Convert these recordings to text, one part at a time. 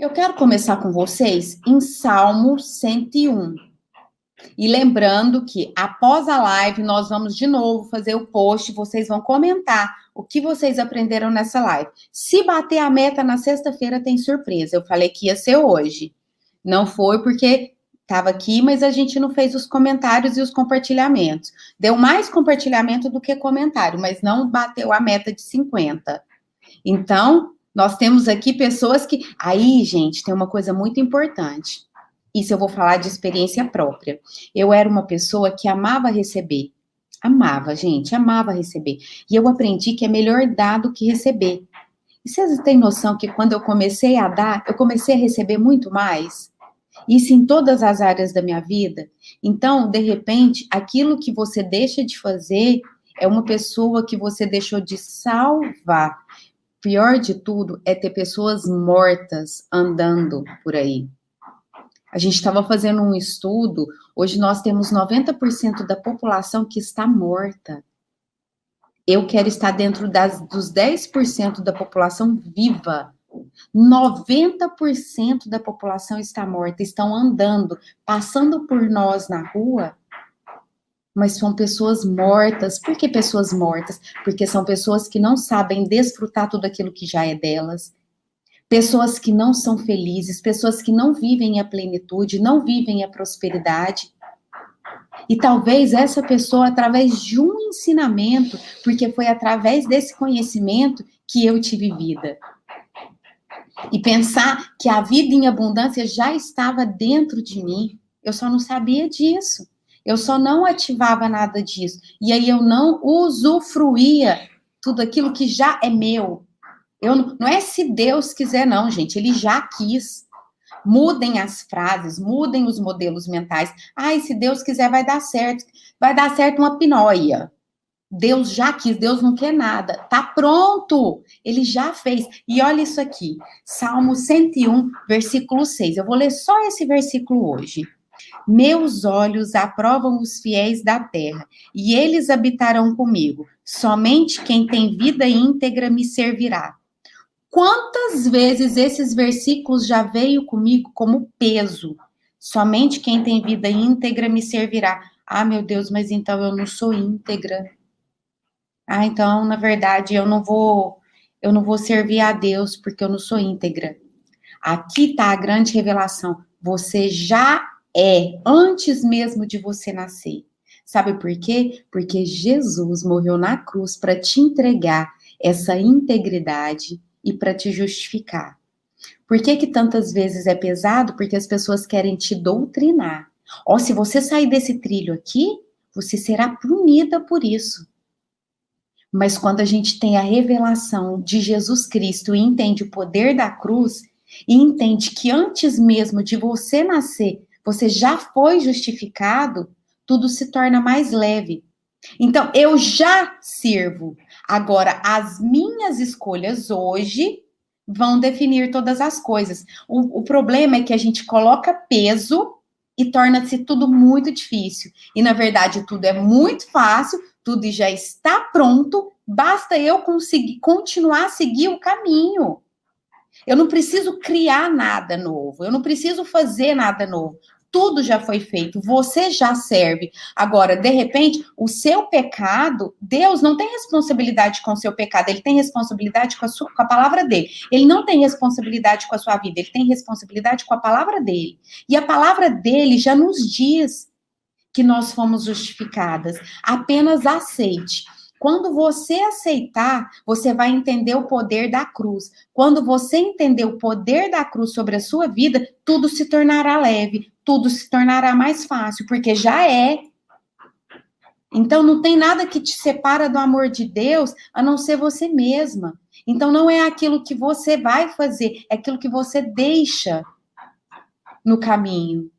Eu quero começar com vocês em Salmo 101. E lembrando que após a live nós vamos de novo fazer o post, vocês vão comentar o que vocês aprenderam nessa live. Se bater a meta na sexta-feira tem surpresa. Eu falei que ia ser hoje. Não foi porque estava aqui, mas a gente não fez os comentários e os compartilhamentos. Deu mais compartilhamento do que comentário, mas não bateu a meta de 50. Então, nós temos aqui pessoas que... Aí, gente, tem uma coisa muito importante. Isso eu vou falar de experiência própria. Eu era uma pessoa que amava receber. Amava, gente, amava receber. E eu aprendi que é melhor dar do que receber. E vocês têm noção que quando eu comecei a dar, eu comecei a receber muito mais? Isso em todas as áreas da minha vida. Então, de repente, aquilo que você deixa de fazer é uma pessoa que você deixou de salvar. Pior de tudo é ter pessoas mortas andando por aí. A gente estava fazendo um estudo, hoje nós temos 90% da população que está morta. Eu quero estar dentro dos 10% da população viva. 90% da população está morta, estão andando, passando por nós na rua, mas são pessoas mortas. Por que pessoas mortas? Porque são pessoas que não sabem desfrutar tudo aquilo que já é delas. Pessoas que não são felizes, pessoas que não vivem a plenitude, não vivem a prosperidade. E talvez essa pessoa, através de um ensinamento, porque foi através desse conhecimento que eu tive vida. E pensar que a vida em abundância já estava dentro de mim, eu só não sabia disso. Eu só não ativava nada disso. E aí eu não usufruía tudo aquilo que já é meu. Não é se Deus quiser, não, gente. Ele já quis. Mudem as frases, mudem os modelos mentais. Ai, se Deus quiser, vai dar certo. Vai dar certo uma pinóia. Deus já quis, Deus não quer nada. Tá pronto. Ele já fez. E olha isso aqui. Salmo 101, versículo 6. Eu vou ler só esse versículo hoje. Meus olhos aprovam os fiéis da terra, e eles habitarão comigo. Somente quem tem vida íntegra me servirá. Quantas vezes esses versículos já veio comigo como peso? Somente quem tem vida íntegra me servirá. Ah, meu Deus, mas então eu não sou íntegra. Ah, então, na verdade, eu não vou servir a Deus porque eu não sou íntegra. Aqui está a grande revelação. Você já é, antes mesmo de você nascer. Sabe por quê? Porque Jesus morreu na cruz para te entregar essa integridade e para te justificar. Por que tantas vezes é pesado? Porque as pessoas querem te doutrinar. Ó, se você sair desse trilho aqui, você será punida por isso. Mas quando a gente tem a revelação de Jesus Cristo e entende o poder da cruz, e entende que antes mesmo de você nascer, você já foi justificado, tudo se torna mais leve. Então, eu já sirvo. Agora, as minhas escolhas hoje vão definir todas as coisas. O problema é que a gente coloca peso e torna-se tudo muito difícil. E, na verdade, tudo é muito fácil, tudo já está pronto, basta eu conseguir continuar a seguir o caminho. Eu não preciso criar nada novo, eu não preciso fazer nada novo. Tudo já foi feito, você já serve. Agora, de repente, o seu pecado, Deus não tem responsabilidade com o seu pecado, ele tem responsabilidade com a palavra dele. Ele não tem responsabilidade com a sua vida, ele tem responsabilidade com a palavra dele. E a palavra dele já nos diz que nós fomos justificadas. Apenas aceite. Quando você aceitar, você vai entender o poder da cruz. Quando você entender o poder da cruz sobre a sua vida, tudo se tornará leve, tudo se tornará mais fácil, porque já é. Então, não tem nada que te separa do amor de Deus, a não ser você mesma. Então, não é aquilo que você vai fazer, é aquilo que você deixa no caminho.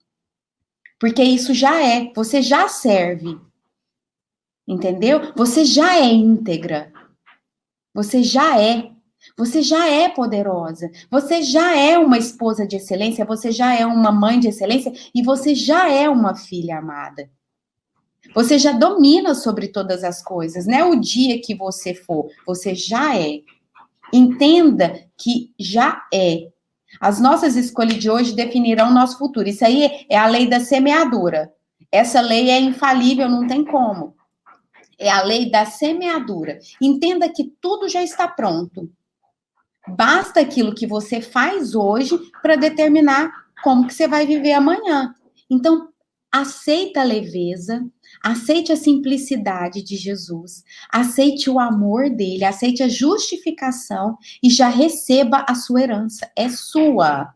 Porque isso já é, você já serve. Entendeu? Você já é íntegra. Você já é. Você já é poderosa. Você já é uma esposa de excelência. Você já é uma mãe de excelência. E você já é uma filha amada. Você já domina sobre todas as coisas. Não é o dia que você for. Você já é. Entenda que já é. As nossas escolhas de hoje definirão o nosso futuro. Isso aí é a lei da semeadura. Essa lei é infalível, não tem como. É a lei da semeadura. Entenda que tudo já está pronto. Basta aquilo que você faz hoje para determinar como que você vai viver amanhã. Então, aceita a leveza, aceite a simplicidade de Jesus, aceite o amor dele, aceite a justificação e já receba a sua herança. É sua.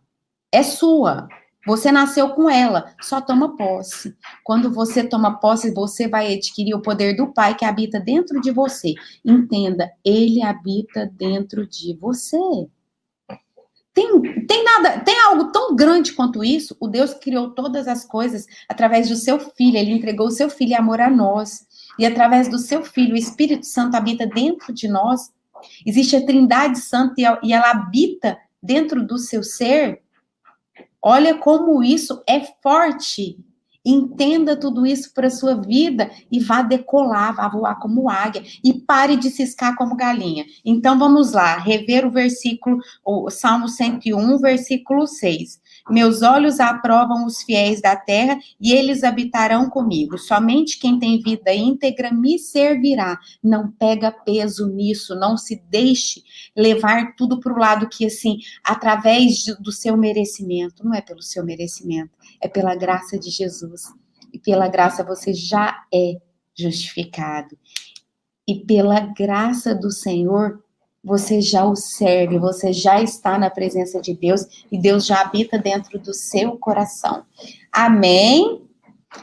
É sua. Você nasceu com ela, só toma posse. Quando você toma posse, você vai adquirir o poder do Pai que habita dentro de você. Entenda, ele habita dentro de você. Tem algo tão grande quanto isso? O Deus que criou todas as coisas através do seu Filho. Ele entregou o seu Filho em amor a nós. E através do seu Filho, o Espírito Santo habita dentro de nós. Existe a Trindade Santa e ela habita dentro do seu ser. Olha como isso é forte. Entenda tudo isso para a sua vida e vá decolar, vá voar como águia e pare de ciscar como galinha. Então vamos lá, rever o versículo, o Salmo 101, versículo 6. Meus olhos aprovam os fiéis da terra e eles habitarão comigo. Somente quem tem vida íntegra me servirá. Não pega peso nisso, não se deixe levar tudo para o lado que, assim, através do seu merecimento, não é pelo seu merecimento, é pela graça de Jesus. E pela graça você já é justificado. E pela graça do Senhor, você já o serve, você já está na presença de Deus e Deus já habita dentro do seu coração. Amém?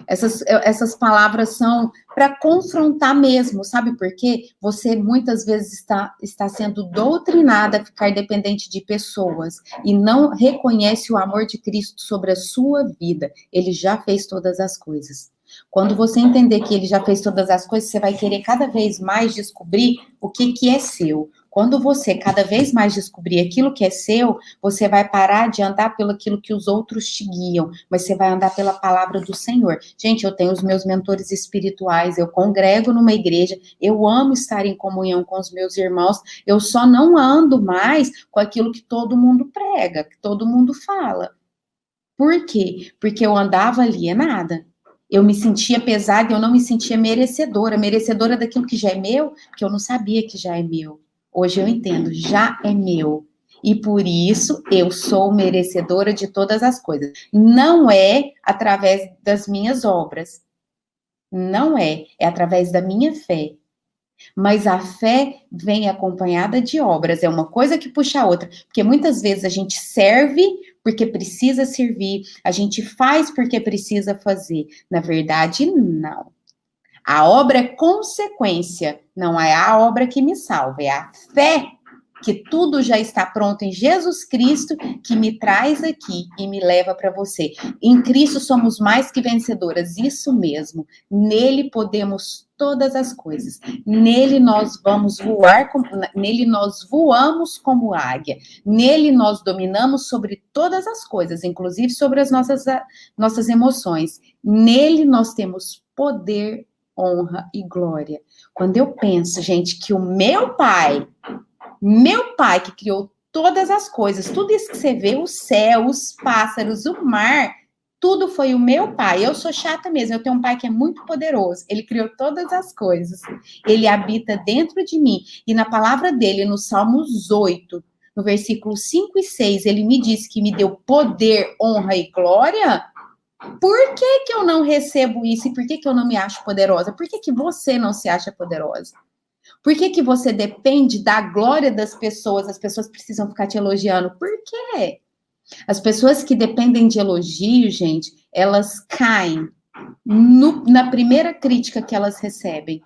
Essas palavras são para confrontar mesmo, sabe por quê? Você muitas vezes está sendo doutrinada a ficar dependente de pessoas e não reconhece o amor de Cristo sobre a sua vida. Ele já fez todas as coisas. Quando você entender que ele já fez todas as coisas, você vai querer cada vez mais descobrir o que é seu. Quando você cada vez mais descobrir aquilo que é seu, você vai parar de andar pelo aquilo que os outros te guiam, mas você vai andar pela palavra do Senhor. Gente, eu tenho os meus mentores espirituais, eu congrego numa igreja, eu amo estar em comunhão com os meus irmãos, eu só não ando mais com aquilo que todo mundo prega, que todo mundo fala. Por quê? Porque eu andava alienada. Eu me sentia pesada e eu não me sentia merecedora daquilo que já é meu, porque eu não sabia que já é meu. Hoje eu entendo, já é meu. E por isso eu sou merecedora de todas as coisas. Não é através das minhas obras. Não é. É através da minha fé. Mas a fé vem acompanhada de obras. É uma coisa que puxa a outra. Porque muitas vezes a gente serve porque precisa servir. A gente faz porque precisa fazer. Na verdade, não. A obra é consequência, não é a obra que me salva, é a fé que tudo já está pronto em Jesus Cristo que me traz aqui e me leva para você. Em Cristo somos mais que vencedoras, isso mesmo. Nele podemos todas as coisas. Nele nós vamos voar, nele nós voamos como águia. Nele nós dominamos sobre todas as coisas, inclusive sobre as nossas emoções. Nele nós temos poder, honra e glória. Quando eu penso, gente, que o meu pai que criou todas as coisas, tudo isso que você vê, o céu, os pássaros, o mar, tudo foi o meu pai. Eu sou chata mesmo, eu tenho um pai que é muito poderoso, ele criou todas as coisas, ele habita dentro de mim, e na palavra dele, no Salmos 8, no versículo 5 e 6, ele me disse que me deu poder, honra e glória. Por que eu não recebo isso e por que eu não me acho poderosa? Por que você não se acha poderosa? Por que você depende da glória das pessoas? As pessoas precisam ficar te elogiando. Por quê? As pessoas que dependem de elogio, gente, elas caem na primeira crítica que elas recebem.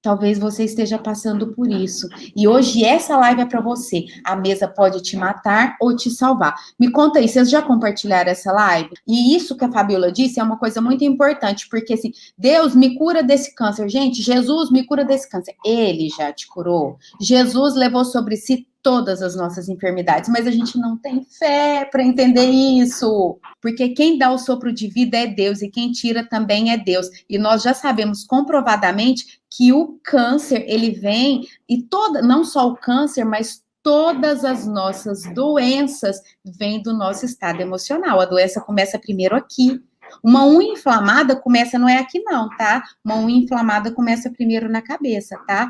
Talvez você esteja passando por isso. E hoje essa live é para você. A mesa pode te matar ou te salvar. Me conta aí, vocês já compartilharam essa live? E isso que a Fabiola disse é uma coisa muito importante, porque assim, Deus me cura desse câncer. Gente, Jesus me cura desse câncer. Ele já te curou. Jesus levou sobre si todas as nossas enfermidades, mas a gente não tem fé para entender isso. Porque quem dá o sopro de vida é Deus e quem tira também é Deus. E nós já sabemos comprovadamente que o câncer, ele vem, e não só o câncer, mas todas as nossas doenças vêm do nosso estado emocional. A doença começa primeiro aqui. Uma unha inflamada começa, não é aqui não, tá? Uma unha inflamada começa primeiro na cabeça, tá?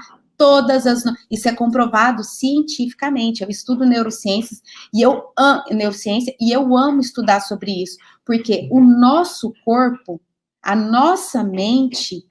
Isso é comprovado cientificamente. Eu estudo neurociências e eu amo neurociência e eu amo estudar sobre isso, porque o nosso corpo, a nossa mente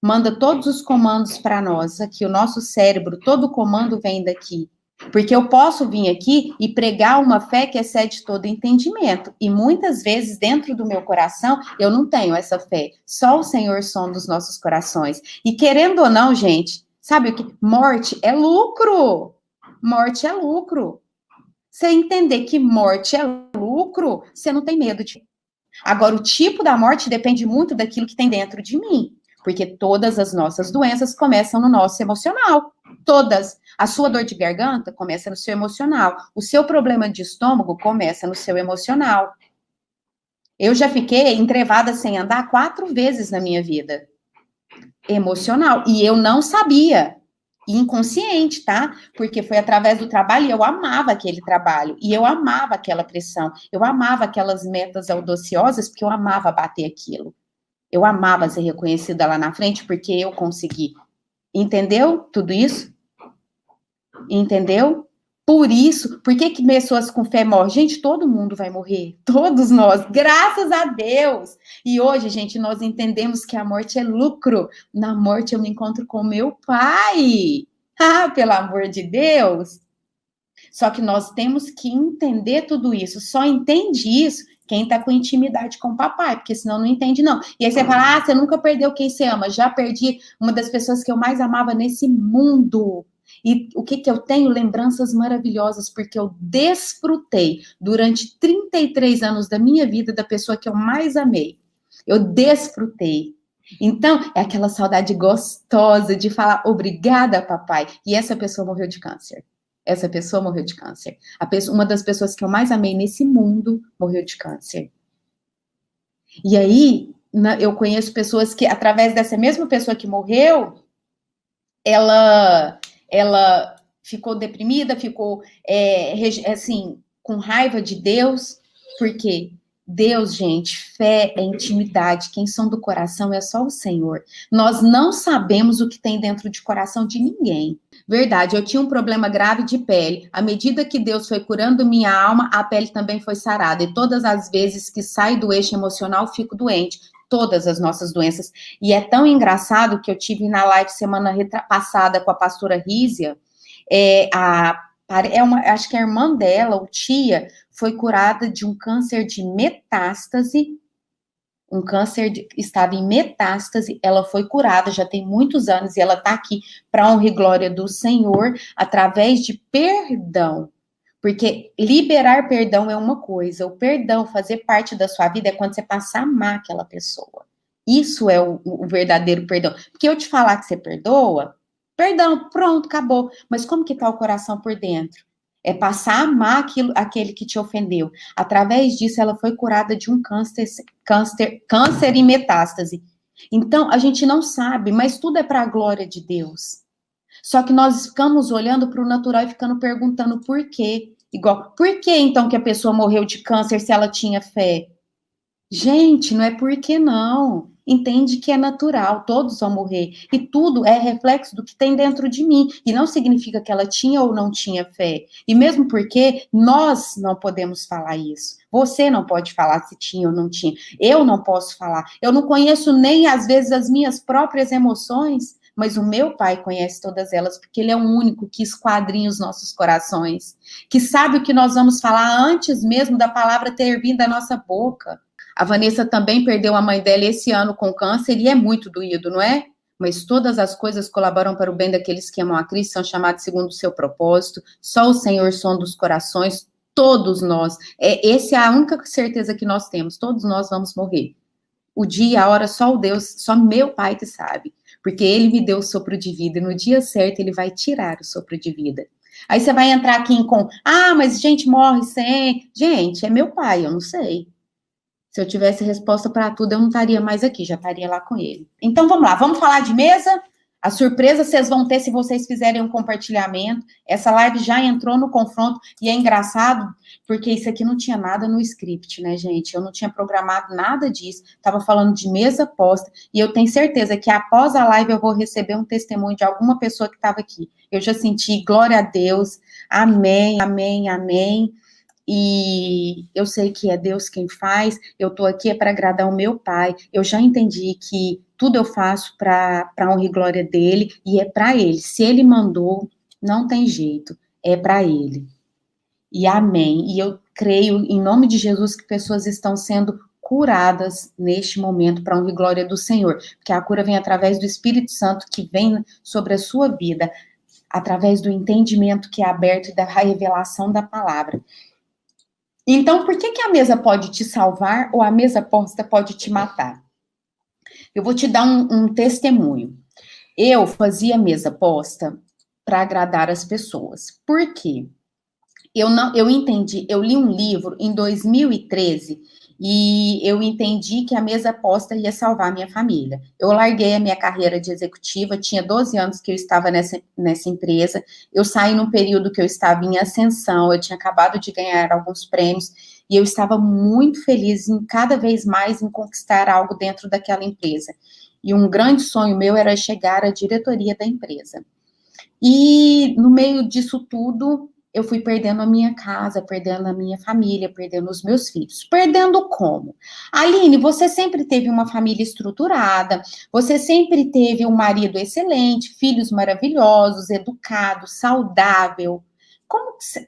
manda todos os comandos para nós aqui, o nosso cérebro, todo o comando vem daqui. Porque eu posso vir aqui e pregar uma fé que excede todo entendimento. E muitas vezes, dentro do meu coração, eu não tenho essa fé. Só o Senhor sonda os nossos corações. E querendo ou não, gente, sabe o que? Morte é lucro. Morte é lucro. Você entender que morte é lucro, você não tem medo de. Agora, o tipo da morte depende muito daquilo que tem dentro de mim. Porque todas as nossas doenças começam no nosso emocional. Todas. A sua dor de garganta começa no seu emocional. O seu problema de estômago começa no seu emocional. Eu já fiquei entrevada sem andar 4 vezes na minha vida. Emocional. E eu não sabia. Inconsciente, tá? Porque foi através do trabalho e eu amava aquele trabalho. E eu amava aquela pressão. Eu amava aquelas metas audaciosas porque eu amava bater aquilo. Eu amava ser reconhecida lá na frente porque eu consegui. Entendeu tudo isso? Entendeu? Por isso, por que pessoas com fé morrem? Gente, todo mundo vai morrer. Todos nós, graças a Deus. E hoje, gente, nós entendemos que a morte é lucro. Na morte eu me encontro com meu pai. Ah, pelo amor de Deus. Só que nós temos que entender tudo isso. Só entende isso quem tá com intimidade com o papai, porque senão não entende, não. E aí você fala, você nunca perdeu quem você ama. Já perdi uma das pessoas que eu mais amava nesse mundo. E o que eu tenho? Lembranças maravilhosas, porque eu desfrutei durante 33 anos da minha vida da pessoa que eu mais amei. Eu desfrutei. Então, é aquela saudade gostosa de falar obrigada, papai. E essa pessoa morreu de câncer. Essa pessoa morreu de câncer. Uma das pessoas que eu mais amei nesse mundo morreu de câncer. E aí, eu conheço pessoas que, através dessa mesma pessoa que morreu, ela ficou deprimida, ficou, assim, com raiva de Deus, porque Deus, gente, fé é intimidade. Quem som do coração é só o Senhor. Nós não sabemos o que tem dentro de coração de ninguém. Verdade, eu tinha um problema grave de pele. À medida que Deus foi curando minha alma, a pele também foi sarada. E todas as vezes que saio do eixo emocional, fico doente. Todas as nossas doenças. E é tão engraçado que eu tive na live semana passada com a pastora Rízia, acho que a irmã dela, ou tia, foi curada de um câncer de metástase. Um câncer estava em metástase, ela foi curada, já tem muitos anos, e ela está aqui para honra e glória do Senhor, através de perdão. Porque liberar perdão é uma coisa, o perdão, fazer parte da sua vida, é quando você passa a amar aquela pessoa. Isso é o verdadeiro perdão. Porque eu te falar que você perdoa, perdão, pronto, acabou. Mas como que está o coração por dentro? É passar a amar aquele que te ofendeu. Através disso, ela foi curada de um câncer em metástase. Então, a gente não sabe, mas tudo é para a glória de Deus. Só que nós ficamos olhando para o natural e ficando perguntando por quê. Igual, por que então que a pessoa morreu de câncer se ela tinha fé? Gente, não é por que não. Entende que é natural, todos vão morrer. E tudo é reflexo do que tem dentro de mim. E não significa que ela tinha ou não tinha fé. E mesmo porque nós não podemos falar isso. Você não pode falar se tinha ou não tinha. Eu não posso falar. Eu não conheço nem, às vezes, as minhas próprias emoções. Mas o meu pai conhece todas elas, porque ele é o único que esquadrinha os nossos corações. Que sabe o que nós vamos falar antes mesmo da palavra ter vindo da nossa boca. A Vanessa também perdeu a mãe dela esse ano com câncer e é muito doído, não é? Mas todas as coisas colaboram para o bem daqueles que amam a Cristo, são chamados segundo o seu propósito. Só o Senhor sonda os corações, todos nós. Essa é a única certeza que nós temos, todos nós vamos morrer. O dia, a hora, só o Deus, só meu pai que sabe. Porque ele me deu o sopro de vida e no dia certo ele vai tirar o sopro de vida. Aí você vai entrar aqui com, mas gente morre sem... Gente, é meu pai, eu não sei. Se eu tivesse resposta para tudo, eu não estaria mais aqui, já estaria lá com ele. Então, vamos lá, vamos falar de mesa? A surpresa vocês vão ter se vocês fizerem um compartilhamento. Essa live já entrou no confronto e é engraçado porque isso aqui não tinha nada no script, né, gente? Eu não tinha programado nada disso. Tava falando de mesa posta e eu tenho certeza que após a live eu vou receber um testemunho de alguma pessoa que estava aqui. Eu já senti, glória a Deus, amém, amém, amém. E eu sei que é Deus quem faz, eu tô aqui para agradar o meu Pai, eu já entendi que tudo eu faço para honra e glória dele, e é para ele, se ele mandou, não tem jeito, é para ele, e amém, e eu creio, em nome de Jesus, que pessoas estão sendo curadas neste momento, para honra e glória do Senhor, porque a cura vem através do Espírito Santo, que vem sobre a sua vida, através do entendimento que é aberto e da revelação da palavra. Então, por que a mesa pode te salvar ou a mesa posta pode te matar? Eu vou te dar um testemunho. Eu fazia mesa posta para agradar as pessoas. Por quê? Eu entendi, eu li um livro em 2013 e eu entendi que a mesa posta ia salvar a minha família. Eu larguei a minha carreira de executiva, tinha 12 anos que eu estava nessa empresa, eu saí num período que eu estava em ascensão, eu tinha acabado de ganhar alguns prêmios, e eu estava muito feliz em cada vez mais em conquistar algo dentro daquela empresa. E um grande sonho meu era chegar à diretoria da empresa. E no meio disso tudo, eu fui perdendo a minha casa, perdendo a minha família, perdendo os meus filhos. Perdendo como? Aline, você sempre teve uma família estruturada, você sempre teve um marido excelente, filhos maravilhosos, educado, saudável.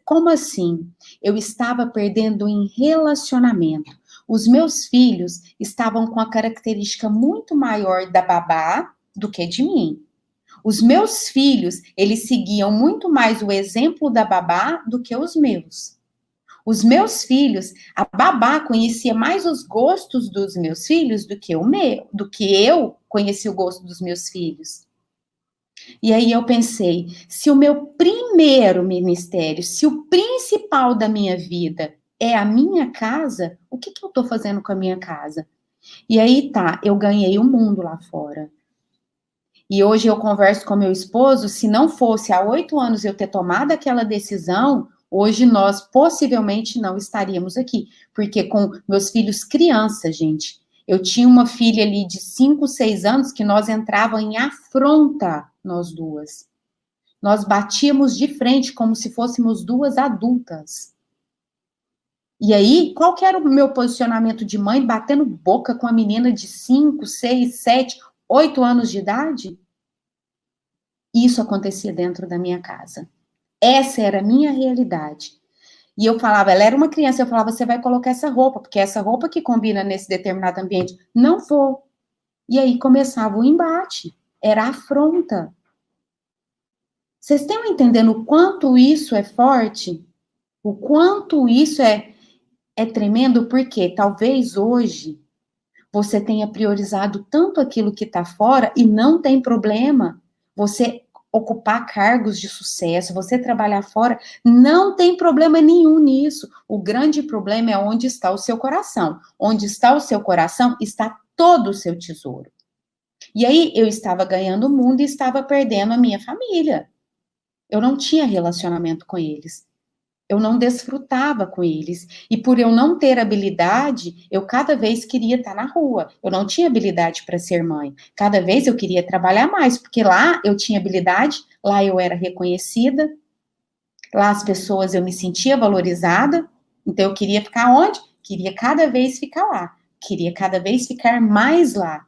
Como assim? Eu estava perdendo em relacionamento. Os meus filhos estavam com a característica muito maior da babá do que de mim. Os meus filhos, eles seguiam muito mais o exemplo da babá do que os meus. Os meus filhos, a babá conhecia mais os gostos dos meus filhos do que eu conheci o gosto dos meus filhos. E aí eu pensei, se o meu primeiro ministério, se o principal da minha vida é a minha casa, o que eu estou fazendo com a minha casa? E aí tá, eu ganhei o mundo lá fora. E hoje eu converso com meu esposo, se não fosse há 8 anos eu ter tomado aquela decisão, hoje nós possivelmente não estaríamos aqui. Porque com meus filhos crianças, gente, eu tinha uma filha ali de 5, 6 anos que nós entrávamos em afronta, nós duas. Nós batíamos de frente como se fôssemos duas adultas. E aí, qual que era o meu posicionamento de mãe batendo boca com a menina de 5, 6, 7, 8 anos de idade? Isso acontecia dentro da minha casa. Essa era a minha realidade. E eu falava, ela era uma criança, eu falava, você vai colocar essa roupa, porque é essa roupa que combina nesse determinado ambiente. Não vou. E aí começava o embate. Era a afronta. Vocês estão entendendo o quanto isso é forte? O quanto isso é tremendo? Porque talvez hoje você tenha priorizado tanto aquilo que está fora e não tem problema. Você ocupar cargos de sucesso, você trabalhar fora, não tem problema nenhum nisso. O grande problema é onde está o seu coração. Onde está o seu coração, está todo o seu tesouro. E aí eu estava ganhando o mundo e estava perdendo a minha família. Eu não tinha relacionamento com eles. Eu não desfrutava com eles. E por eu não ter habilidade, eu cada vez queria estar na rua. Eu não tinha habilidade para ser mãe. Cada vez eu queria trabalhar mais, porque lá eu tinha habilidade, lá eu era reconhecida, lá as pessoas eu me sentia valorizada. Então eu queria ficar onde? Queria cada vez ficar lá. Queria cada vez ficar mais lá.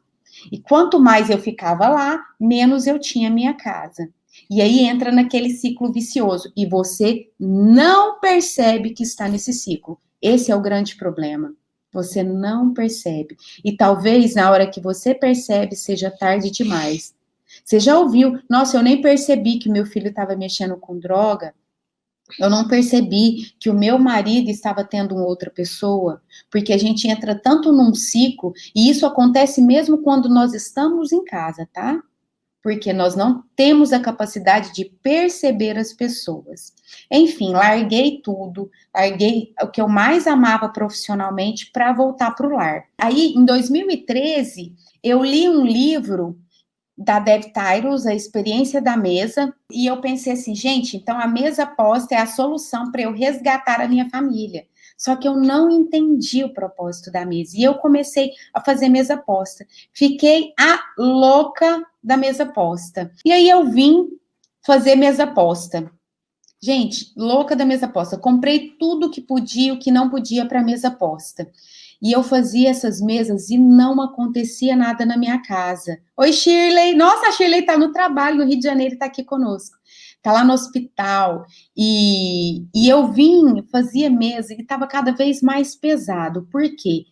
E quanto mais eu ficava lá, menos eu tinha minha casa. E aí entra naquele ciclo vicioso. E você não percebe que está nesse ciclo. Esse é o grande problema. Você não percebe. E talvez na hora que você percebe, seja tarde demais. Você já ouviu? Nossa, eu nem percebi que meu filho estava mexendo com droga. Eu não percebi que o meu marido estava tendo outra pessoa, porque a gente entra tanto num ciclo, e isso acontece mesmo quando nós estamos em casa, tá? Porque nós não temos a capacidade de perceber as pessoas. Enfim, larguei tudo, larguei o que eu mais amava profissionalmente para voltar para o lar. Aí, em 2013, eu li um livro da Dev Titles, a experiência da mesa, e eu pensei assim, gente, então a mesa posta é a solução para eu resgatar a minha família. Só que eu não entendi o propósito da mesa. E eu comecei a fazer mesa posta. Fiquei a louca da mesa posta. E aí eu vim fazer mesa posta. Gente, louca da mesa posta. Comprei tudo que podia, o que não podia para mesa posta. E eu fazia essas mesas e não acontecia nada na minha casa. Oi, Shirley. Nossa, a Shirley está no trabalho, no Rio de Janeiro, está aqui conosco. Está lá no hospital. E eu vim, fazia mesa e estava cada vez mais pesado. Por quê?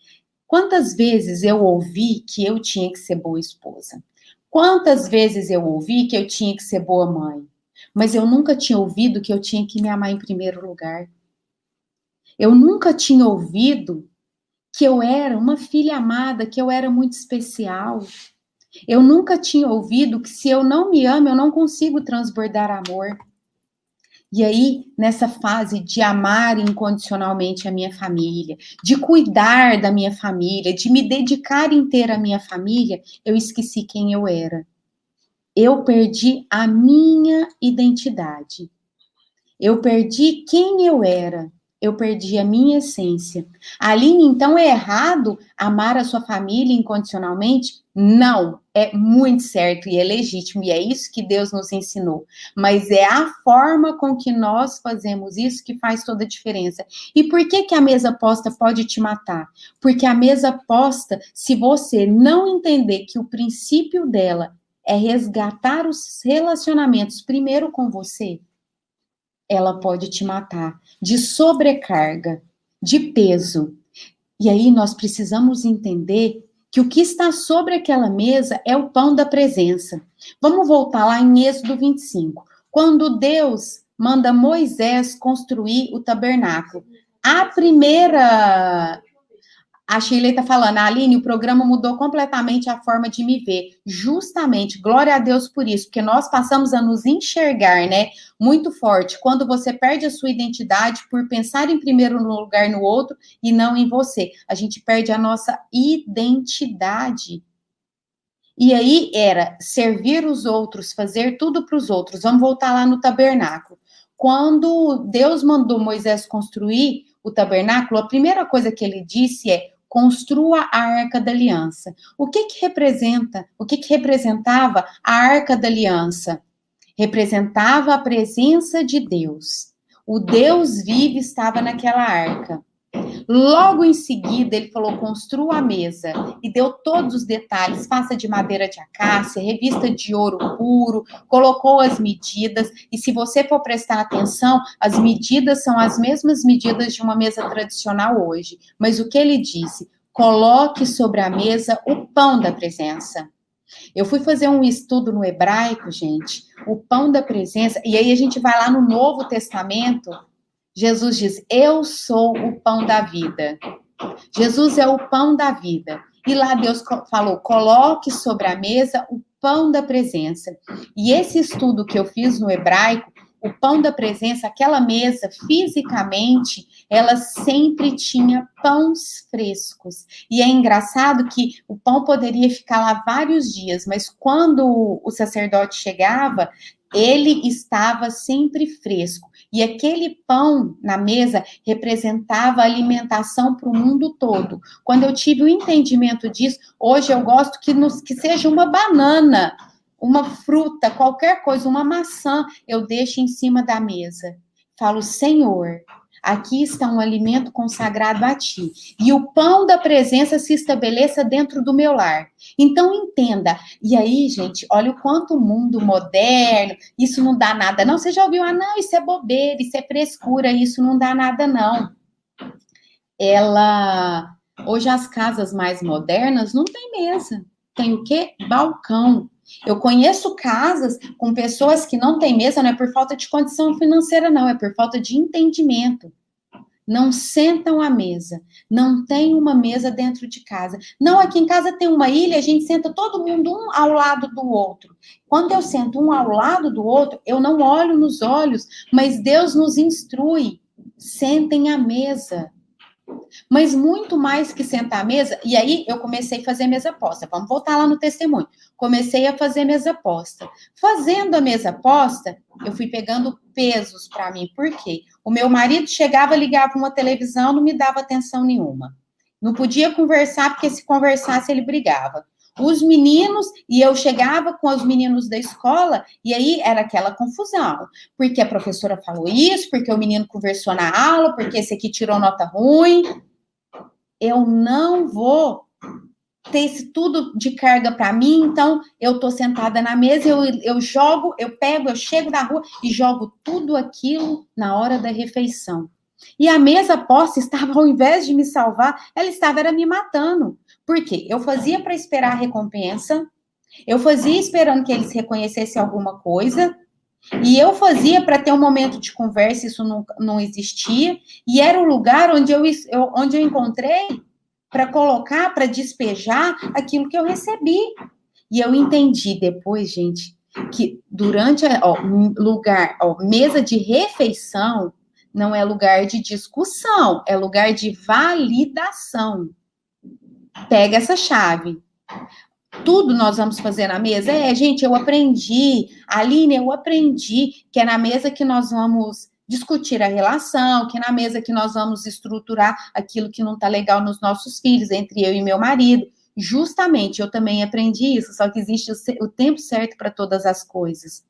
Quantas vezes eu ouvi que eu tinha que ser boa esposa? Quantas vezes eu ouvi que eu tinha que ser boa mãe? Mas eu nunca tinha ouvido que eu tinha que me amar em primeiro lugar. Eu nunca tinha ouvido que eu era uma filha amada, que eu era muito especial. Eu nunca tinha ouvido que se eu não me amo, eu não consigo transbordar amor. E aí, nessa fase de amar incondicionalmente a minha família, de cuidar da minha família, de me dedicar inteira à minha família, eu esqueci quem eu era. Eu perdi a minha identidade. Eu perdi quem eu era. Eu perdi a minha essência. Aline, então é errado amar a sua família incondicionalmente? Não, é muito certo e é legítimo, e é isso que Deus nos ensinou. Mas é a forma com que nós fazemos isso que faz toda a diferença. E por que que a mesa posta pode te matar? Porque a mesa posta, se você não entender que o princípio dela é resgatar os relacionamentos primeiro com você, ela pode te matar de sobrecarga, de peso. E aí nós precisamos entender que o que está sobre aquela mesa é o pão da presença. Vamos voltar lá em Êxodo 25. Quando Deus manda Moisés construir o tabernáculo, a primeira a Shirley está falando, Aline, o programa mudou completamente a forma de me ver. Justamente, glória a Deus por isso, porque nós passamos a nos enxergar, né? Muito forte. Quando você perde a sua identidade por pensar em primeiro lugar no outro e não em você. A gente perde a nossa identidade. E aí era servir os outros, fazer tudo para os outros. Vamos voltar lá no tabernáculo. Quando Deus mandou Moisés construir o tabernáculo, a primeira coisa que ele disse é: construa a Arca da Aliança. O que que representa? O que que representava a Arca da Aliança? Representava a presença de Deus. O Deus vivo estava naquela arca. Logo em seguida, ele falou: construa a mesa, e deu todos os detalhes: faça de madeira de acácia, revista de ouro puro, colocou as medidas, e se você for prestar atenção, as medidas são as mesmas medidas de uma mesa tradicional hoje. Mas o que ele disse? Coloque sobre a mesa o pão da presença. Eu fui fazer um estudo no hebraico, gente, o pão da presença, e aí a gente vai lá no Novo Testamento. Jesus diz: eu sou o pão da vida. Jesus é o pão da vida. E lá Deus falou: coloque sobre a mesa o pão da presença. E esse estudo que eu fiz no hebraico, o pão da presença, aquela mesa, fisicamente, ela sempre tinha pães frescos. E é engraçado que o pão poderia ficar lá vários dias, mas quando o sacerdote chegava, ele estava sempre fresco. E aquele pão na mesa representava alimentação para o mundo todo. Quando eu tive o entendimento disso, hoje eu gosto que seja uma banana, uma fruta, qualquer coisa, uma maçã, eu deixo em cima da mesa. Falo: Senhor, aqui está um alimento consagrado a ti. E o pão da presença se estabeleça dentro do meu lar. Então, entenda. E aí, gente, olha o quanto o mundo moderno, isso não dá nada, não. Você já ouviu? Ah, não, isso é bobeira, isso é frescura, isso não dá nada, não. Hoje as casas mais modernas não tem mesa. Tem o quê? Balcão. Eu conheço casas com pessoas que não têm mesa, não é por falta de condição financeira, não, é por falta de entendimento. Não sentam à mesa, não tem uma mesa dentro de casa. Não, aqui em casa tem uma ilha, a gente senta todo mundo um ao lado do outro. Quando eu sento um ao lado do outro, eu não olho nos olhos, mas Deus nos instrui. Sentem à mesa. Mas muito mais que sentar à mesa, e aí eu comecei a fazer mesa posta. Vamos voltar lá no testemunho. Comecei a fazer mesa posta. Fazendo a mesa posta, eu fui pegando pesos para mim. Por quê? O meu marido chegava, ligava uma televisão, não me dava atenção nenhuma. Não podia conversar, porque se conversasse ele brigava. Os meninos, e eu chegava com os meninos da escola, e aí era aquela confusão. Porque a professora falou isso, porque o menino conversou na aula, porque esse aqui tirou nota ruim. Eu não vou ter esse tudo de carga para mim, então eu tô sentada na mesa, eu jogo, eu pego, eu chego da rua e jogo tudo aquilo na hora da refeição. E a mesa posta estava, ao invés de me salvar, ela estava era me matando. Por quê? Eu fazia para esperar a recompensa, eu fazia esperando que eles reconhecessem alguma coisa, e eu fazia para ter um momento de conversa, isso não existia, e era o lugar onde eu encontrei para colocar, para despejar aquilo que eu recebi. E eu entendi depois, gente, que durante mesa de refeição não é lugar de discussão, é lugar de validação. Pega essa chave. Tudo nós vamos fazer na mesa? Gente, eu aprendi. Aline, eu aprendi que é na mesa que nós vamos discutir a relação, que é na mesa que nós vamos estruturar aquilo que não está legal nos nossos filhos, entre eu e meu marido. Justamente, eu também aprendi isso, só que existe o tempo certo para todas as coisas.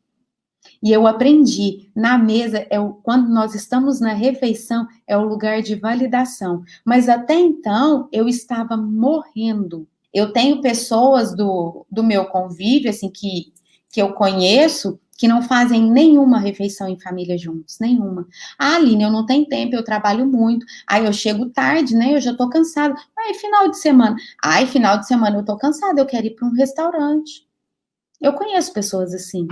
E eu aprendi, na mesa, quando nós estamos na refeição, é o lugar de validação. Mas até então, eu estava morrendo. Eu tenho pessoas do meu convívio, assim, que eu conheço, que não fazem nenhuma refeição em família juntos, nenhuma. Ah, Aline, eu não tenho tempo, eu trabalho muito. Aí eu chego tarde, né? Eu já tô cansada. Aí, final de semana. Ai, final de semana eu tô cansada, eu quero ir para um restaurante. Eu conheço pessoas assim.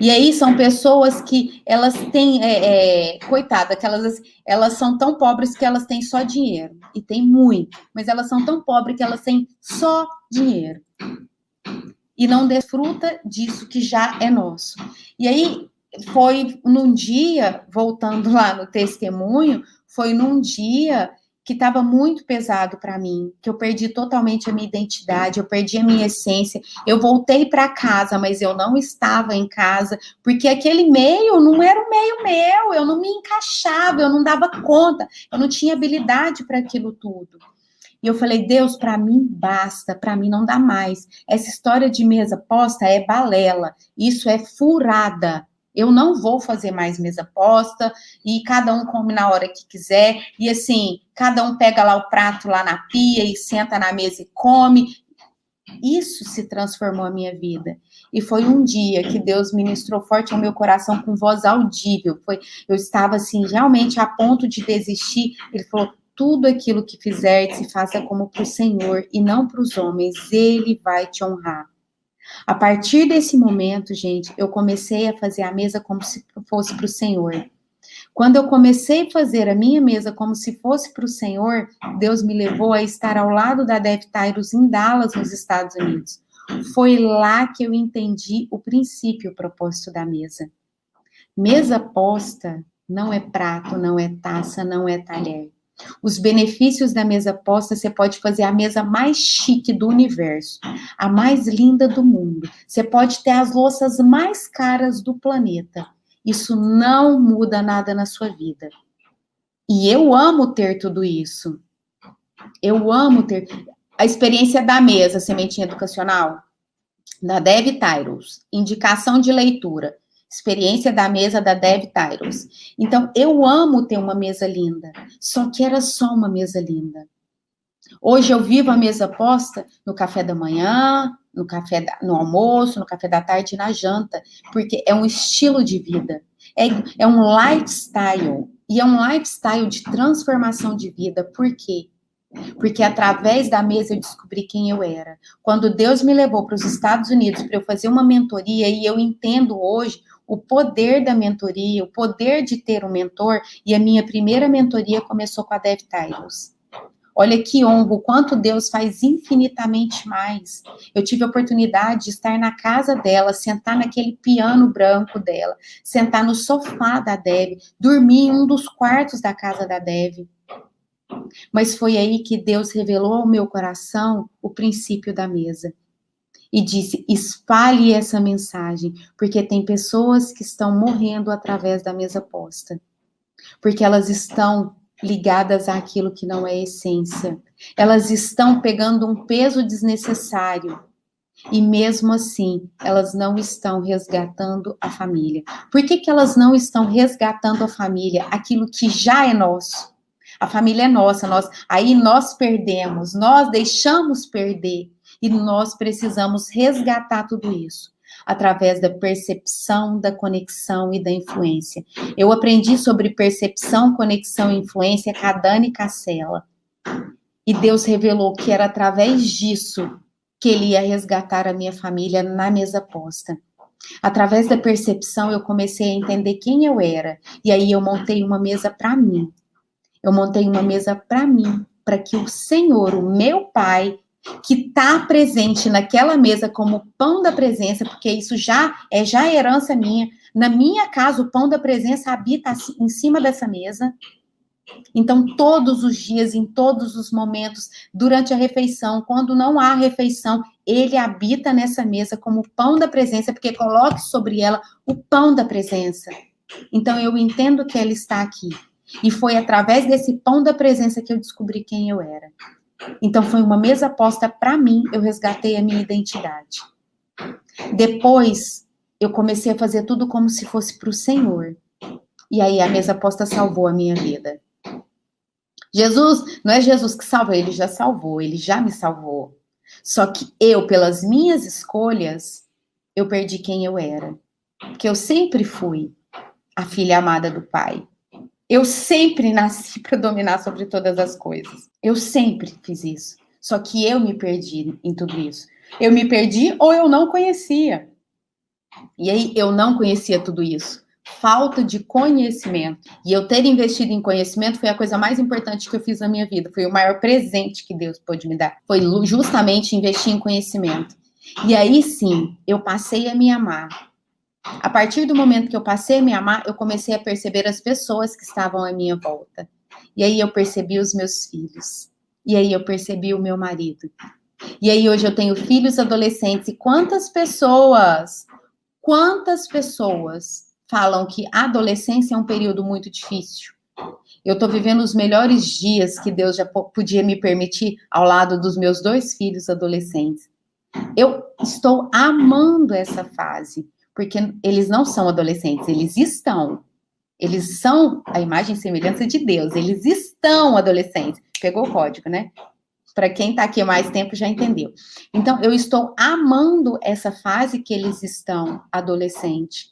E aí são pessoas que elas têm, coitada, que elas são tão pobres que elas têm só dinheiro. E tem muito, mas elas são tão pobres que elas têm só dinheiro. E não desfruta disso que já é nosso. E aí foi num dia, voltando lá no testemunho, foi num dia que estava muito pesado para mim, que eu perdi totalmente a minha identidade, eu perdi a minha essência. Eu voltei para casa, mas eu não estava em casa, porque aquele meio não era o meio meu, eu não me encaixava, eu não dava conta, eu não tinha habilidade para aquilo tudo. E eu falei, Deus, para mim basta, para mim não dá mais. Essa história de mesa posta é balela, isso é furada. Eu não vou fazer mais mesa posta, e cada um come na hora que quiser, e assim, cada um pega lá o prato lá na pia e senta na mesa e come. Isso se transformou a minha vida. E foi um dia que Deus ministrou forte ao meu coração com voz audível. Eu estava assim, realmente a ponto de desistir. Ele falou, tudo aquilo que fizer, se faça como para o Senhor e não para os homens. Ele vai te honrar. A partir desse momento, gente, eu comecei a fazer a mesa como se fosse para o Senhor. Quando eu comecei a fazer a minha mesa como se fosse para o Senhor, Deus me levou a estar ao lado da Dev Tyrus em Dallas, nos Estados Unidos. Foi lá que eu entendi o princípio, o propósito da mesa. Mesa posta não é prato, não é taça, não é talher. Os benefícios da mesa posta, você pode fazer a mesa mais chique do universo, a mais linda do mundo. Você pode ter as louças mais caras do planeta. Isso não muda nada na sua vida. E eu amo ter tudo isso. Eu amo ter a experiência da mesa, sementinha educacional, da Dev Tyrus, indicação de leitura, experiência da mesa da Dev Tyrus. Então, eu amo ter uma mesa linda, só que era só uma mesa linda. Hoje eu vivo a mesa posta no café da manhã, no almoço, no café da tarde e na janta, porque é um estilo de vida, é um lifestyle, e é um lifestyle de transformação de vida. Por quê? Porque através da mesa eu descobri quem eu era. Quando Deus me levou para os Estados Unidos para eu fazer uma mentoria, e eu entendo hoje o poder da mentoria, o poder de ter um mentor, e a minha primeira mentoria começou com a Dev Tyrus. Olha que honra, o quanto Deus faz infinitamente mais. Eu tive a oportunidade de estar na casa dela, sentar naquele piano branco dela, sentar no sofá da Dev, dormir em um dos quartos da casa da Dev. Mas foi aí que Deus revelou ao meu coração o princípio da mesa. E disse, espalhe essa mensagem, porque tem pessoas que estão morrendo através da mesa posta. Porque elas estão ligadas àquilo que não é essência. Elas estão pegando um peso desnecessário. E mesmo assim, elas não estão resgatando a família. Por que elas não estão resgatando a família? Aquilo que já é nosso. A família é nossa, aí nós perdemos, nós deixamos perder. E nós precisamos resgatar tudo isso através da percepção, da conexão e da influência. Eu aprendi sobre percepção, conexão e influência com a Dani Cassella. E Deus revelou que era através disso que Ele ia resgatar a minha família na mesa posta. Através da percepção, eu comecei a entender quem eu era. E aí eu montei uma mesa para mim. Eu montei uma mesa para mim, para que o Senhor, o meu Pai, que está presente naquela mesa como pão da presença, porque isso já é herança minha. Na minha casa, o pão da presença habita em cima dessa mesa. Então, todos os dias, em todos os momentos, durante a refeição, quando não há refeição, ele habita nessa mesa como pão da presença, porque coloque sobre ela o pão da presença. Então, eu entendo que ela está aqui. E foi através desse pão da presença que eu descobri quem eu era. Então, foi uma mesa posta para mim, eu resgatei a minha identidade. Depois, eu comecei a fazer tudo como se fosse para o Senhor. E aí, a mesa posta salvou a minha vida. Jesus, não é Jesus que salva, ele já salvou, ele já me salvou. Só que eu, pelas minhas escolhas, eu perdi quem eu era. Porque eu sempre fui a filha amada do Pai. Eu sempre nasci para dominar sobre todas as coisas. Eu sempre fiz isso. Só que eu me perdi em tudo isso. Eu me perdi ou eu não conhecia. E aí eu não conhecia tudo isso. Falta de conhecimento. E eu ter investido em conhecimento foi a coisa mais importante que eu fiz na minha vida. Foi o maior presente que Deus pôde me dar. Foi justamente investir em conhecimento. E aí sim, eu passei a me amar. A partir do momento que eu passei a me amar, eu comecei a perceber as pessoas que estavam à minha volta. E aí eu percebi os meus filhos. E aí eu percebi o meu marido. E aí hoje eu tenho filhos adolescentes. E quantas pessoas falam que a adolescência é um período muito difícil? Eu tô vivendo os melhores dias que Deus já podia me permitir ao lado dos meus 2 filhos adolescentes. Eu estou amando essa fase. Porque eles não são adolescentes, eles são a imagem e semelhança de Deus, eles estão adolescentes. Pegou o código, né? Para quem está aqui há mais tempo já entendeu. Então, eu estou amando essa fase que eles estão adolescente.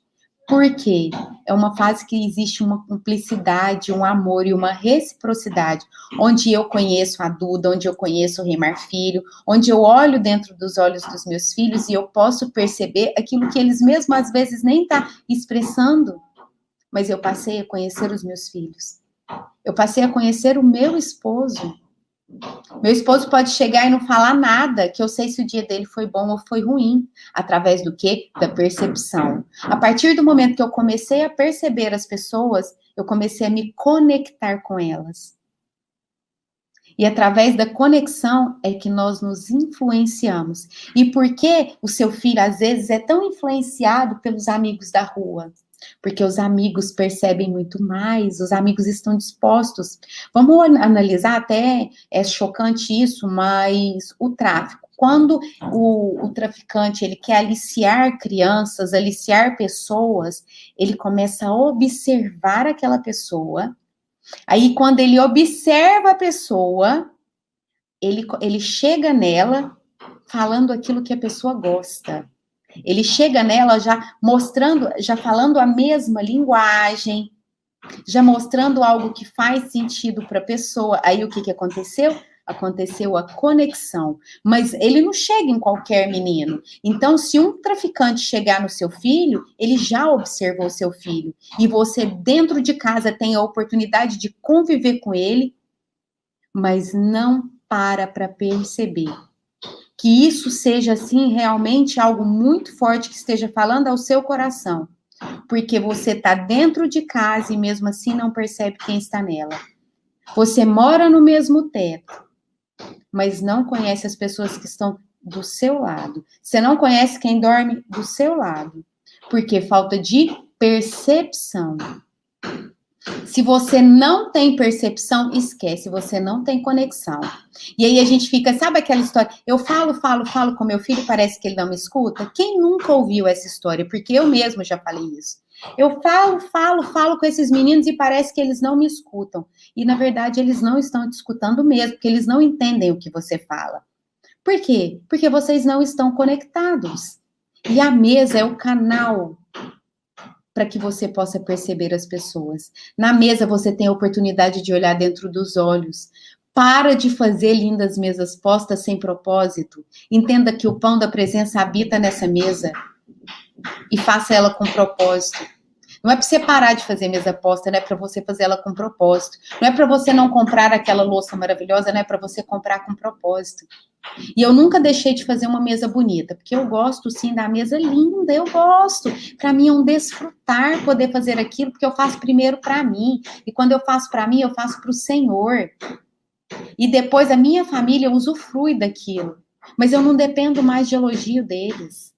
Por quê? É uma fase que existe uma cumplicidade, um amor e uma reciprocidade, onde eu conheço a Duda, onde eu conheço o Reimar Filho, onde eu olho dentro dos olhos dos meus filhos e eu posso perceber aquilo que eles mesmos às vezes nem estão expressando, mas eu passei a conhecer os meus filhos. Eu passei a conhecer o meu esposo. Meu esposo pode chegar e não falar nada, que eu sei se o dia dele foi bom ou foi ruim. Através do quê? Da percepção. A partir do momento que eu comecei a perceber as pessoas, eu comecei a me conectar com elas. E através da conexão é que nós nos influenciamos. E por que o seu filho, às vezes, é tão influenciado pelos amigos da rua? Porque os amigos percebem muito mais, os amigos estão dispostos. Vamos analisar, até é chocante isso, mas o tráfico. Quando o traficante ele quer aliciar crianças, aliciar pessoas, ele começa a observar aquela pessoa. Aí, quando ele observa a pessoa, ele chega nela falando aquilo que a pessoa gosta. Ele chega nela já mostrando, já falando a mesma linguagem, já mostrando algo que faz sentido para a pessoa. Aí o que aconteceu? Aconteceu a conexão. Mas ele não chega em qualquer menino. Então, se um traficante chegar no seu filho, ele já observou o seu filho. E você, dentro de casa, tem a oportunidade de conviver com ele, mas não para perceber. Que isso seja, assim, realmente algo muito forte que esteja falando ao seu coração. Porque você está dentro de casa e mesmo assim não percebe quem está nela. Você mora no mesmo teto, mas não conhece as pessoas que estão do seu lado. Você não conhece quem dorme do seu lado, porque falta de percepção. Se você não tem percepção, esquece, você não tem conexão. E aí a gente fica, sabe aquela história? Eu falo com meu filho, parece que ele não me escuta. Quem nunca ouviu essa história? Porque eu mesma já falei isso. Eu falo com esses meninos e parece que eles não me escutam. E na verdade eles não estão te escutando mesmo, porque eles não entendem o que você fala. Por quê? Porque vocês não estão conectados. E a mesa é o canal para que você possa perceber as pessoas. Na mesa você tem a oportunidade de olhar dentro dos olhos. Para de fazer lindas mesas postas sem propósito. Entenda que o pão da presença habita nessa mesa e faça ela com propósito. Não é para você parar de fazer mesa posta, não é para você fazer ela com propósito. Não é para você não comprar aquela louça maravilhosa, não é para você comprar com propósito. E eu nunca deixei de fazer uma mesa bonita, porque eu gosto sim da mesa linda, eu gosto. Para mim é um desfrutar poder fazer aquilo, porque eu faço primeiro para mim. E quando eu faço para mim, eu faço para o Senhor. E depois a minha família usufrui daquilo. Mas eu não dependo mais de elogio deles.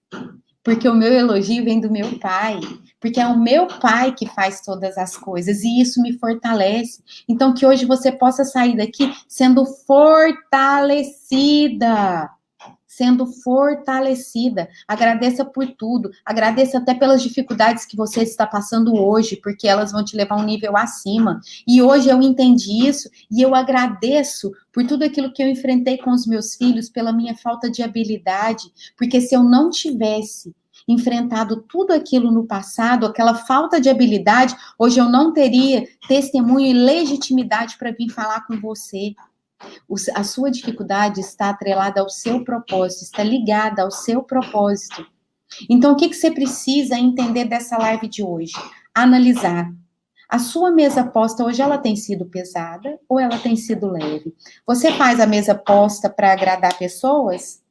Porque o meu elogio vem do meu pai. Porque é o meu pai que faz todas as coisas. E isso me fortalece. Então, que hoje você possa sair daqui sendo fortalecida. Sendo fortalecida. Agradeça por tudo. Agradeça até pelas dificuldades que você está passando hoje, porque elas vão te levar um nível acima. E hoje eu entendi isso e eu agradeço por tudo aquilo que eu enfrentei com os meus filhos, pela minha falta de habilidade, porque se eu não tivesse enfrentado tudo aquilo no passado, aquela falta de habilidade, hoje eu não teria testemunho e legitimidade para vir falar com você. A sua dificuldade está atrelada ao seu propósito, está ligada ao seu propósito. Então, o que você precisa entender dessa live de hoje? Analisar. A sua mesa posta hoje, ela tem sido pesada ou ela tem sido leve? Você faz a mesa posta para agradar pessoas?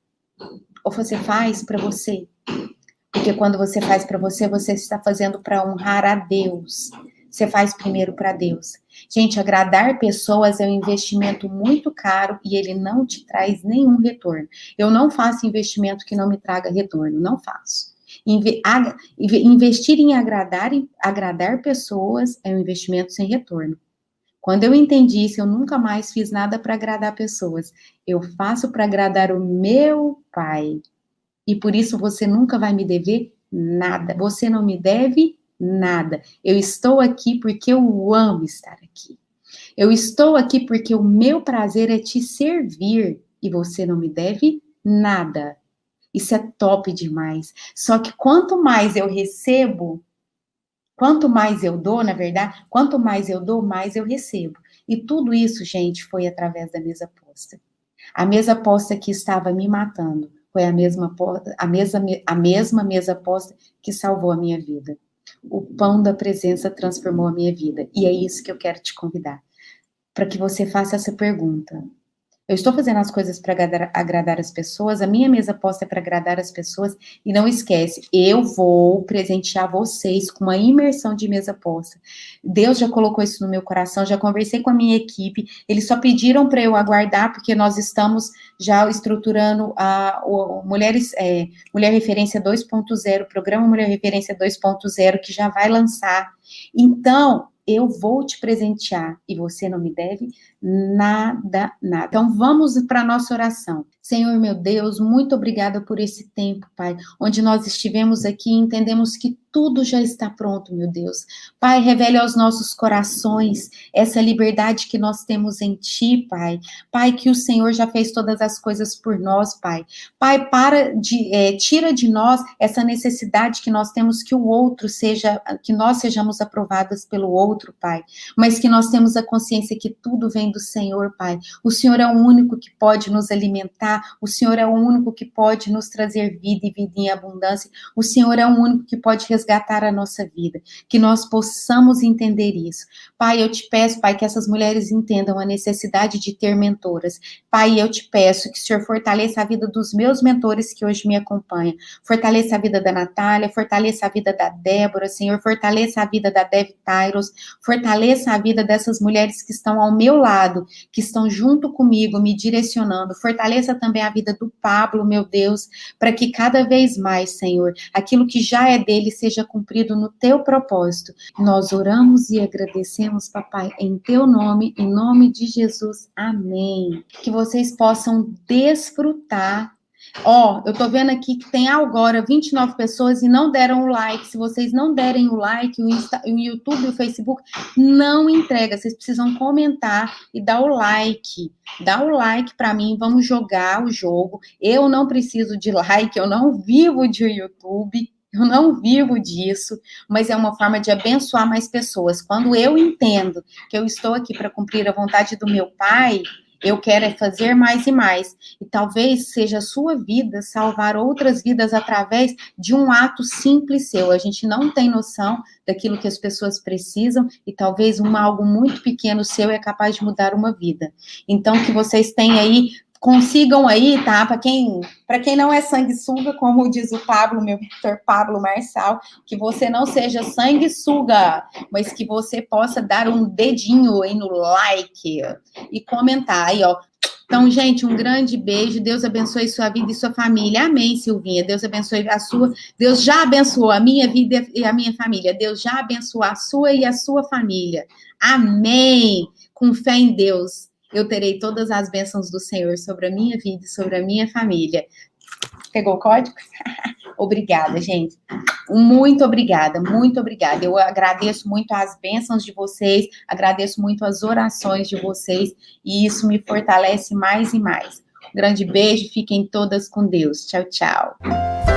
Ou você faz para você? Porque quando você faz para você, você está fazendo para honrar a Deus. Você faz primeiro para Deus. Gente, agradar pessoas é um investimento muito caro e ele não te traz nenhum retorno. Eu não faço investimento que não me traga retorno, não faço. Investir em agradar pessoas é um investimento sem retorno. Quando eu entendi isso, eu nunca mais fiz nada para agradar pessoas. Eu faço para agradar o meu Pai. E por isso você nunca vai me dever nada. Você não me deve nada. Eu estou aqui porque eu amo estar aqui. Eu estou aqui porque o meu prazer é te servir e você não me deve nada. Isso é top demais. Só que quanto mais eu recebo, quanto mais eu dou, na verdade, quanto mais eu dou, mais eu recebo. E tudo isso, gente, foi através da mesa posta. A mesa posta que estava me matando foi a mesma mesa posta que salvou a minha vida. O pão da presença transformou a minha vida. E é isso que eu quero te convidar, para que você faça essa pergunta. Eu estou fazendo as coisas para agradar as pessoas, a minha mesa posta é para agradar as pessoas, e não esquece, eu vou presentear vocês com uma imersão de mesa posta. Deus já colocou isso no meu coração, já conversei com a minha equipe, eles só pediram para eu aguardar, porque nós estamos já estruturando Mulher Referência 2.0, programa Mulher Referência 2.0, que já vai lançar. Então, eu vou te presentear e você não me deve nada, nada. Então, vamos para a nossa oração. Senhor, meu Deus, muito obrigada por esse tempo, Pai, onde nós estivemos aqui e entendemos que tudo já está pronto, meu Deus. Pai, revele aos nossos corações essa liberdade que nós temos em Ti, Pai. Pai, que o Senhor já fez todas as coisas por nós, Pai. Pai, tira de nós essa necessidade que nós temos que o outro que nós sejamos aprovadas pelo outro, Pai. Mas que nós temos a consciência que tudo vem do Senhor, Pai. O Senhor é o único que pode nos alimentar, o Senhor é o único que pode nos trazer vida e vida em abundância, o Senhor é o único que pode resgatar a nossa vida, que nós possamos entender isso. Pai, eu te peço, Pai, que essas mulheres entendam a necessidade de ter mentoras. Pai, eu te peço que o Senhor fortaleça a vida dos meus mentores que hoje me acompanham, fortaleça a vida da Natália, fortaleça a vida da Débora, Senhor, fortaleça a vida da Dev Tyros, fortaleça a vida dessas mulheres que estão ao meu lado, que estão junto comigo, me direcionando, fortaleça também a vida do Pablo, meu Deus, para que cada vez mais, Senhor, aquilo que já é dele seja cumprido no teu propósito. Nós oramos e agradecemos, papai, em teu nome, em nome de Jesus, amém. Que vocês possam desfrutar. Ó, eu tô vendo aqui que tem agora 29 pessoas e não deram o like. Se vocês não derem o like, o YouTube e o Facebook não entrega. Vocês precisam comentar e dar o like. Dá o like para mim, vamos jogar o jogo. Eu não preciso de like, eu não vivo de YouTube. Eu não vivo disso, mas é uma forma de abençoar mais pessoas. Quando eu entendo que eu estou aqui para cumprir a vontade do meu Pai, eu quero é fazer mais e mais. E talvez seja a sua vida salvar outras vidas através de um ato simples seu. A gente não tem noção daquilo que as pessoas precisam e talvez algo muito pequeno seu é capaz de mudar uma vida. Então, que vocês tenham aí, consigam aí, tá? Para quem não é sanguessuga, como diz o Pablo, meu Victor Pablo Marçal, que você não seja sanguessuga, mas que você possa dar um dedinho aí no like e comentar aí, ó. Então, gente, um grande beijo. Deus abençoe sua vida e sua família. Amém, Silvinha. Deus abençoe a sua. Deus já abençoou a minha vida e a minha família. Deus já abençoou a sua e a sua família. Amém. Com fé em Deus, eu terei todas as bênçãos do Senhor sobre a minha vida e sobre a minha família. Pegou o código? Obrigada, gente. Muito obrigada, muito obrigada. Eu agradeço muito as bênçãos de vocês, agradeço muito as orações de vocês, e isso me fortalece mais e mais. Um grande beijo, fiquem todas com Deus. Tchau, tchau.